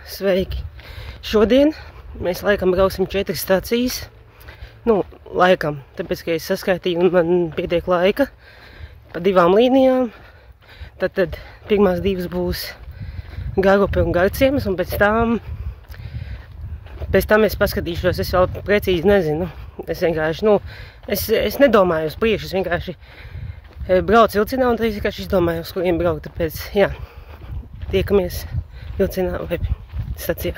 Sveiki! Šodien mēs laikam brauksim 4 stacijas. Laikam, tāpēc, ka es saskaitīju un man pietiek laika pa 2 līnijām. Tad pirmās 2 būs Garupe un Garciemas, un pēc tam es paskatīšos, es vēl precīzi nezinu. Es vienkārši, es nedomāju uz priekšu, es vienkārši braucu vilcienā un tad es vienkārši izdomāju, uz kuriem braukt. Tāpēc, jā, tiekamies vilcienā vai stacijā.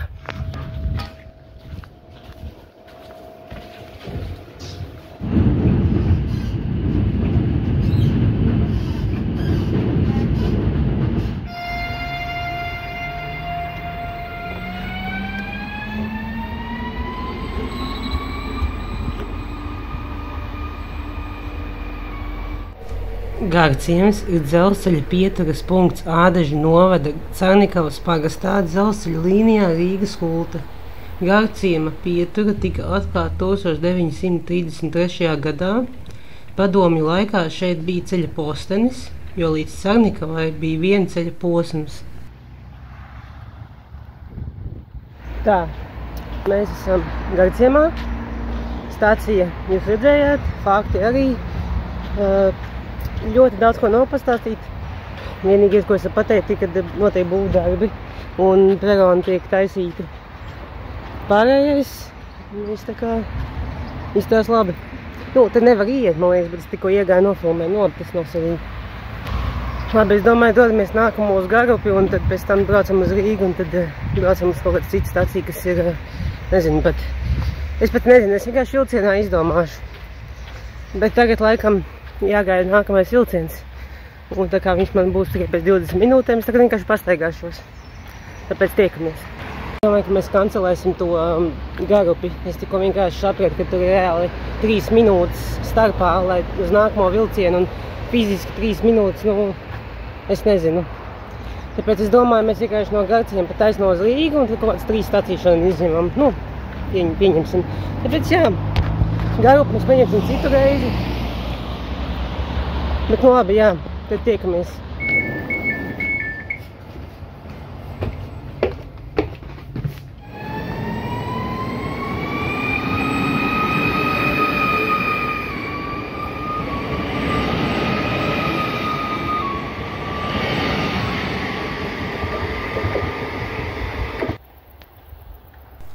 Garciems ir dzelzceļa pieturas punkts Ādažu novada Carnikavas pagastā dzelzceļa līnijā Rīga–Skulte. Garciema pietura tika atklāta 1933. gadā. Padomju laikā šeit bija ceļa postenis, jo līdz Carnikavai bija 1 ceļa posms. Tā, mēs esam Garciemā. Stacija jūs redzējāt, fakti arī. Ļoti daudz ko nav pastāstīt. Vienīgais, ko es pateicu, kad notiek būvdarbi un peroni tiek taisīti. Pārējais, viss tā kā izstās labi. Te nevar iet, man liekas, bet es tikko iegāju nofilmēju, tas nav svarīgi. Labi, es domāju, dodamies nākamo uz Garupi un tad pēc tam braucam uz Rīgu un tad braucam uz kaut kādu citu staciju, kas ir, nezinu pat. Es pat nezinu, es vienkārši vilcienā izdomāšu. Bet tagad laikam jāgaida nākamais vilciens. Un tā kā viņš man būs tikai pēc 20 minūtēm, es tagad vienkārši pastaigāšos. Tāpēc tiekamies. Es domāju, ka mēs kancelēsim to Garupi. Es tikko vienkārši sapratu, ka tur ir reāli 3 minūtes starpā, lai uz nākamo vilcienu un fiziski 3 minūtes, es nezinu. Tāpēc es domāju, mēs vienkārši no Garciem pa taisno uz Rīgu un tad kaut kāds 3 stacijas šodien izņemam. Pieņemsim. Tāpēc jā, Garupi mēs pieņemsim citu reizi. Bet labi, jā, tad tiekamies.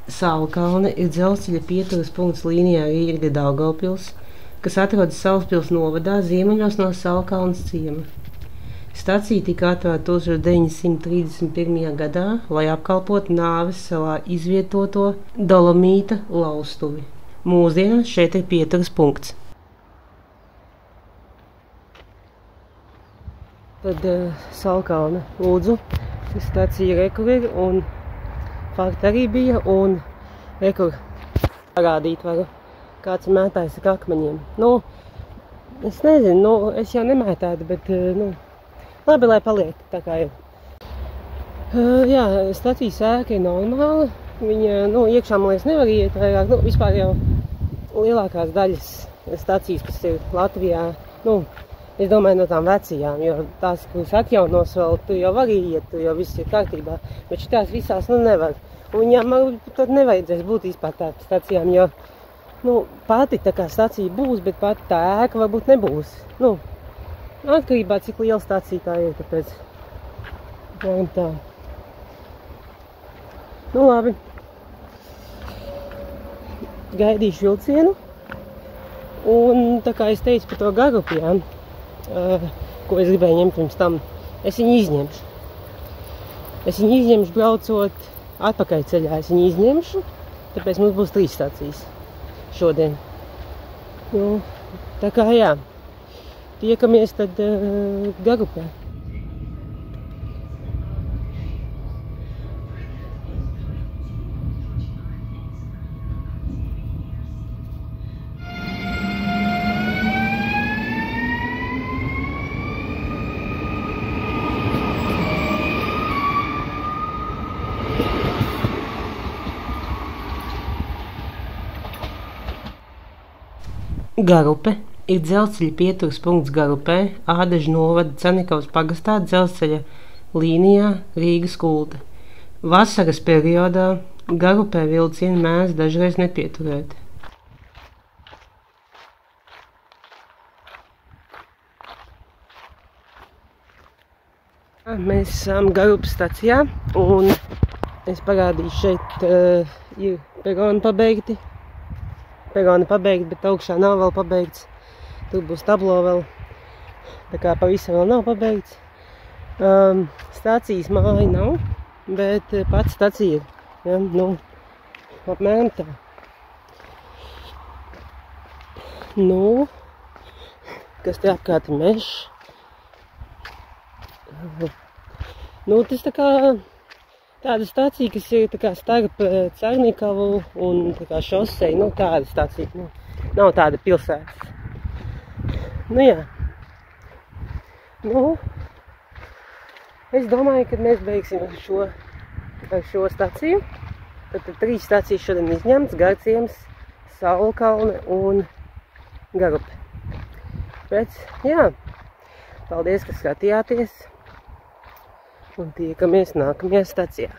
Saulkalne ir dzelzceļa pieturas punkts līnijā Rīga–Daugavpils, kas atrodas Salaspils novadā ziemeļos no Saulkalnes ciema. Stacija tika atvērta 1931. gadā, lai apkalpotu Nāves salā izvietoto dolomīta laustuvi. Mūsdienās šeit ir pieturas punkts. Tad Saulkalne lūdzu, stacija rekur ir un fakti arī bija un rekur parādīt varu. Kāds ir mētājs ar akmeņiem. Es nezinu, es jau nemētātu, bet, labi, lai paliek tā kā ir. Jā, stacijas ēka ir normāla. Viņa, iekšā, man liekas, nevar iet vairāk. Vispār jau lielākās daļas stacijas, kas ir Latvijā, es domāju, no tām vecajām, jo tās, kuras atjaunos vēl, tu jau var iet, tu jau viss ir kārtībā. Bet šitās visās, nevar. Un viņām tad nevajadzēs būt vispār tā stacijām, jo pati tā kā stacija būs, bet pati tā ēka varbūt nebūs. Atkarībā, cik liela stacija tā ir, tāpēc. Tā. Labi. Gaidīšu vilcienu. Un tā kā es teicu par to Garupi, ko es gribēju ņemt pirms tam, es viņu izņemšu. Es viņu izņemšu braucot atpakaļ ceļā. Es viņu izņemšu, tāpēc mums būs 3 stacijas šodien. Tā kā jā, tiekamies tad Garupē. Garupe ir dzelzceļa pieturas punkts Garupē, Ādažu novada Carnikavas pagastā dzelzceļa līnijā Rīga–Skulte. Vasaras periodā Garupē vilcieni mēdz dažreiz nepieturēt. Mēs esam Garupas stacijā, un es parādīšu šeit ir peroni pabeigti. Peroni pabeigti, bet augšā nav vēl pabeigts. Tur būs tablo vēl, tā kā pavisam vēl nav pabeigts. Stācijas māja nav, bet pats stacija ir, ja, nu, apmēram tā. Nu, kas te apkārt ir mežs. Nu, tas tā kā tāda stācija, kas ir tā kā starp Cernikavu un tā kā šoseju, nu, tāda stācija, nu, nav tāda pilsētas. Nu, jā. Nu, es domāju, ka mēs beigsim ar šo staciju. Tad 3 stācijas šodien izņemts, Garciems, Saulkalne un Garupe. Bet, jā, paldies, ka skatījāties. Un tiekamies nākamajā stacijā.